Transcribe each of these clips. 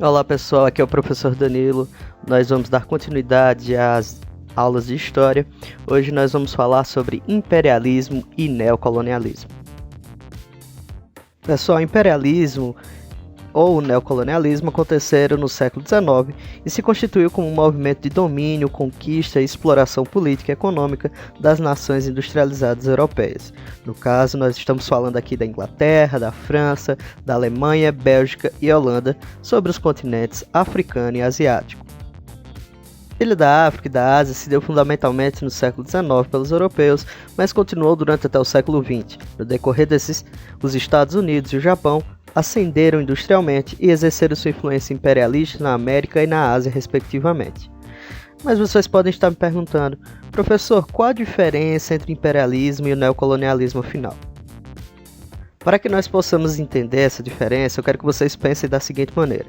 Olá pessoal, aqui é o professor Danilo. Nós vamos dar continuidade às aulas de História. Hoje nós vamos falar sobre imperialismo e neocolonialismo. Pessoal, imperialismo ou neocolonialismo aconteceram no século XIX e se constituiu como um movimento de domínio, conquista e exploração política e econômica das nações industrializadas europeias. No caso, nós estamos falando aqui da Inglaterra, da França, da Alemanha, Bélgica e Holanda, sobre os continentes africano e asiático. A ilha da África e da Ásia se deu fundamentalmente no século XIX pelos europeus, mas continuou durante até o século XX. No decorrer desses, os Estados Unidos e o Japão ascenderam industrialmente e exerceram sua influência imperialista na América e na Ásia, respectivamente. Mas vocês podem estar me perguntando, professor, qual a diferença entre o imperialismo e o neocolonialismo afinal? Para que nós possamos entender essa diferença, eu quero que vocês pensem da seguinte maneira.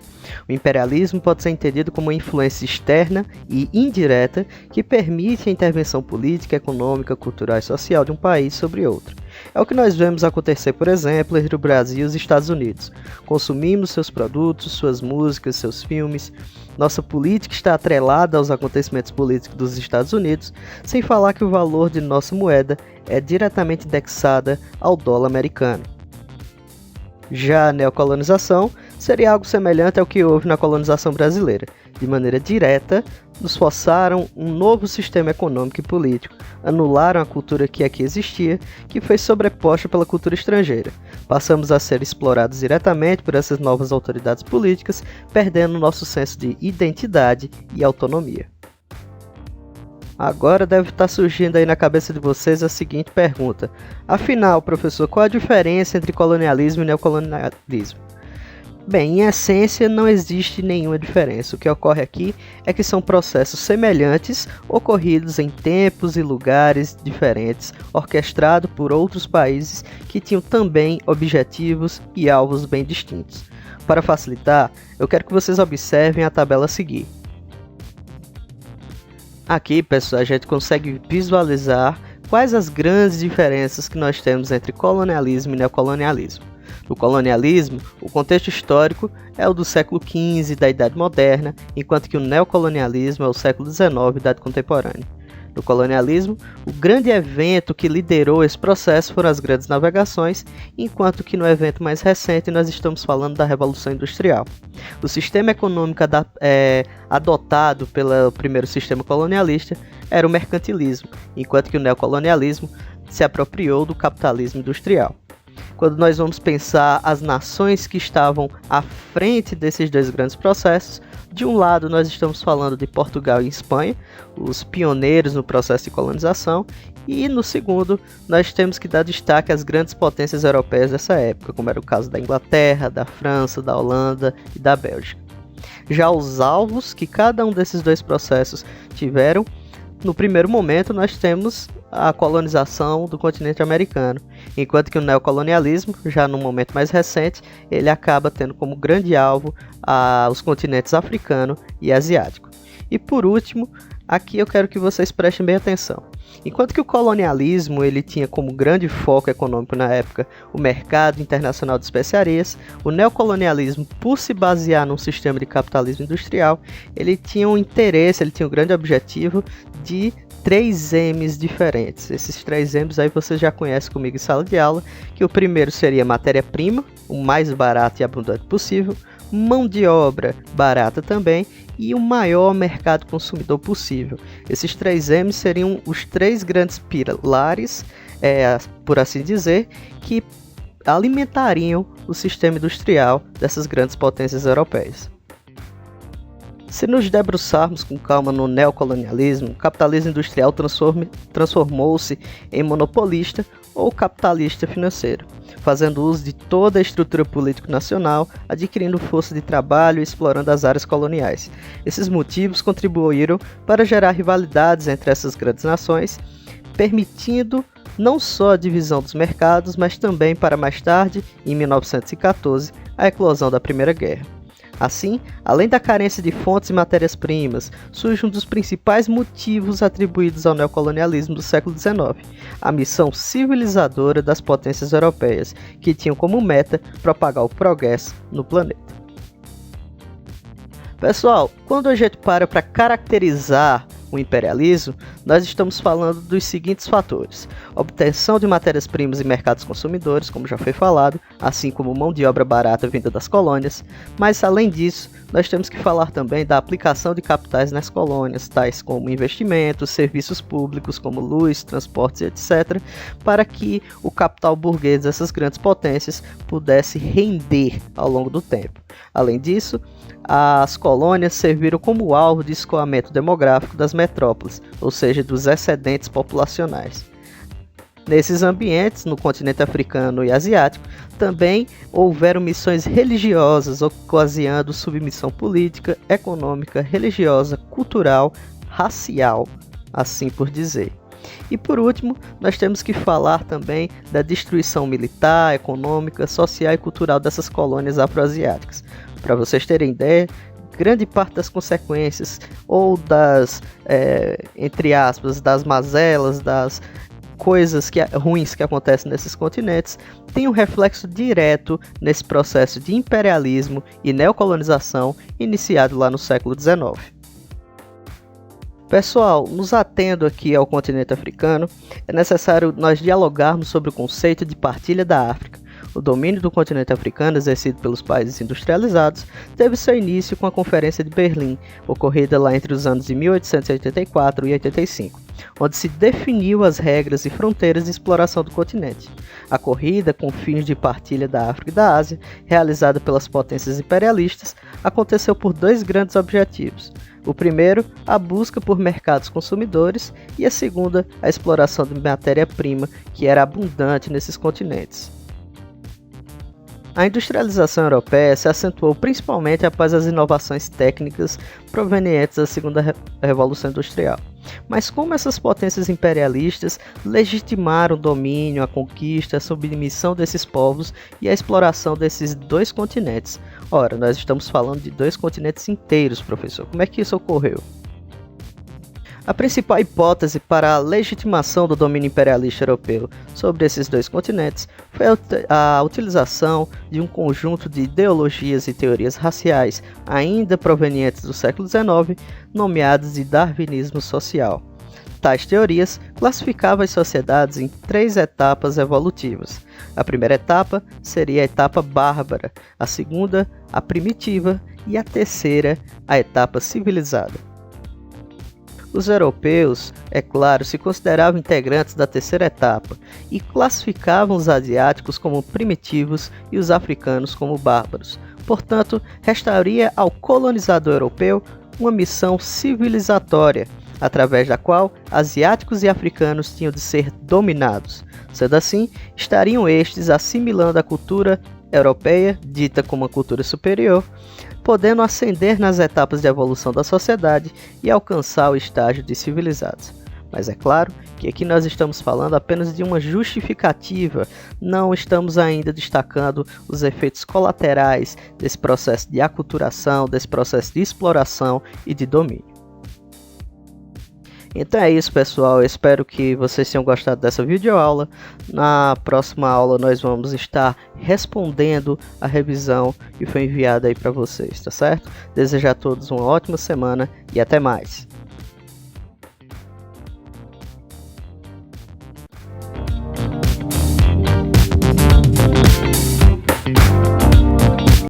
O imperialismo pode ser entendido como uma influência externa e indireta que permite a intervenção política, econômica, cultural e social de um país sobre outro. É o que nós vemos acontecer, por exemplo, entre o Brasil e os Estados Unidos. Consumimos seus produtos, suas músicas, seus filmes. Nossa política está atrelada aos acontecimentos políticos dos Estados Unidos, sem falar que o valor de nossa moeda é diretamente indexada ao dólar americano. Já a neocolonização seria algo semelhante ao que houve na colonização brasileira. De maneira direta, nos forçaram um novo sistema econômico e político, anularam a cultura que aqui existia, que foi sobreposta pela cultura estrangeira. Passamos a ser explorados diretamente por essas novas autoridades políticas, perdendo nosso senso de identidade e autonomia. Agora deve estar surgindo aí na cabeça de vocês a seguinte pergunta. Afinal, professor, qual a diferença entre colonialismo e neocolonialismo? Bem, em essência não existe nenhuma diferença. O que ocorre aqui é que são processos semelhantes, ocorridos em tempos e lugares diferentes, orquestrados por outros países que tinham também objetivos e alvos bem distintos. Para facilitar, eu quero que vocês observem a tabela a seguir. Aqui, pessoal, a gente consegue visualizar quais as grandes diferenças que nós temos entre colonialismo e neocolonialismo. No colonialismo, o contexto histórico é o do século XV, da Idade Moderna, enquanto que o neocolonialismo é o século XIX, Idade Contemporânea. No colonialismo, o grande evento que liderou esse processo foram as grandes navegações, enquanto que no evento mais recente nós estamos falando da Revolução Industrial. O sistema econômico adotado pelo primeiro sistema colonialista era o mercantilismo, enquanto que o neocolonialismo se apropriou do capitalismo industrial. Quando nós vamos pensar as nações que estavam à frente desses dois grandes processos, de um lado nós estamos falando de Portugal e Espanha, os pioneiros no processo de colonização, e no segundo nós temos que dar destaque às grandes potências europeias dessa época, como era o caso da Inglaterra, da França, da Holanda e da Bélgica. Já os alvos que cada um desses dois processos tiveram, no primeiro momento nós temos a colonização do continente americano, enquanto que o neocolonialismo, já no momento mais recente, ele acaba tendo como grande alvo os continentes africano e asiático. E por último, aqui eu quero que vocês prestem bem atenção. Enquanto que o colonialismo ele tinha como grande foco econômico na época o mercado internacional de especiarias, o neocolonialismo, por se basear num sistema de capitalismo industrial, ele tinha um interesse, ele tinha um grande objetivo de 3 M's diferentes. Esses 3 M's aí você já conhece comigo em sala de aula, que o primeiro seria matéria-prima, o mais barato e abundante possível, mão de obra barata também e o maior mercado consumidor possível. Esses 3 M's seriam os 3 grandes pilares, por assim dizer, que alimentariam o sistema industrial dessas grandes potências europeias. Se nos debruçarmos com calma no neocolonialismo, o capitalismo industrial transformou-se em monopolista ou capitalista financeiro, fazendo uso de toda a estrutura política nacional, adquirindo força de trabalho e explorando as áreas coloniais. Esses motivos contribuíram para gerar rivalidades entre essas grandes nações, permitindo não só a divisão dos mercados, mas também, para mais tarde, em 1914, a eclosão da Primeira Guerra. Assim, além da carência de fontes e matérias-primas, surge um dos principais motivos atribuídos ao neocolonialismo do século XIX, a missão civilizadora das potências europeias, que tinham como meta propagar o progresso no planeta. Pessoal, quando a gente para caracterizar o imperialismo, nós estamos falando dos seguintes fatores: obtenção de matérias-primas em mercados consumidores, como já foi falado, assim como mão de obra barata vinda das colônias, mas além disso, nós temos que falar também da aplicação de capitais nas colônias, tais como investimentos, serviços públicos como luz, transportes, etc., para que o capital burguês dessas grandes potências pudesse render ao longo do tempo. Além disso, as colônias serviram como alvo de escoamento demográfico das metrópoles, ou seja, dos excedentes populacionais. Nesses ambientes, no continente africano e asiático, também houveram missões religiosas, ocasionando submissão política, econômica, religiosa, cultural, racial, assim por dizer. E por último, nós temos que falar também da destruição militar, econômica, social e cultural dessas colônias afroasiáticas. Para vocês terem ideia, grande parte das consequências ou das, entre aspas, das mazelas, das coisas ruins que acontecem nesses continentes, tem um reflexo direto nesse processo de imperialismo e neocolonização iniciado lá no século XIX. Pessoal, nos atendo aqui ao continente africano, é necessário nós dialogarmos sobre o conceito de partilha da África. O domínio do continente africano, exercido pelos países industrializados, teve seu início com a Conferência de Berlim, ocorrida lá entre os anos de 1884 e 85, onde se definiu as regras e fronteiras de exploração do continente. A corrida, com fins de partilha da África e da Ásia, realizada pelas potências imperialistas, aconteceu por dois grandes objetivos. O primeiro, a busca por mercados consumidores, e a segunda, a exploração de matéria-prima, que era abundante nesses continentes. A industrialização europeia se acentuou principalmente após as inovações técnicas provenientes da Segunda Revolução Industrial. Mas como essas potências imperialistas legitimaram o domínio, a conquista, a submissão desses povos e a exploração desses dois continentes? Ora, nós estamos falando de dois continentes inteiros, professor. Como é que isso ocorreu? A principal hipótese para a legitimação do domínio imperialista europeu sobre esses dois continentes foi a utilização de um conjunto de ideologias e teorias raciais ainda provenientes do século XIX, nomeadas de darwinismo social. Tais teorias classificavam as sociedades em três etapas evolutivas. A primeira etapa seria a etapa bárbara, a segunda, a primitiva, e a terceira, a etapa civilizada. Os europeus, é claro, se consideravam integrantes da terceira etapa e classificavam os asiáticos como primitivos e os africanos como bárbaros. Portanto, restaria ao colonizador europeu uma missão civilizatória, através da qual asiáticos e africanos tinham de ser dominados. Sendo assim, estariam estes assimilando a cultura europeia, dita como uma cultura superior, podendo ascender nas etapas de evolução da sociedade e alcançar o estágio de civilizados. Mas é claro que aqui nós estamos falando apenas de uma justificativa, não estamos ainda destacando os efeitos colaterais desse processo de aculturação, desse processo de exploração e de domínio. Então é isso, pessoal, eu espero que vocês tenham gostado dessa videoaula. Na próxima aula nós vamos estar respondendo a revisão que foi enviada aí para vocês, tá certo? Desejo a todos uma ótima semana e até mais!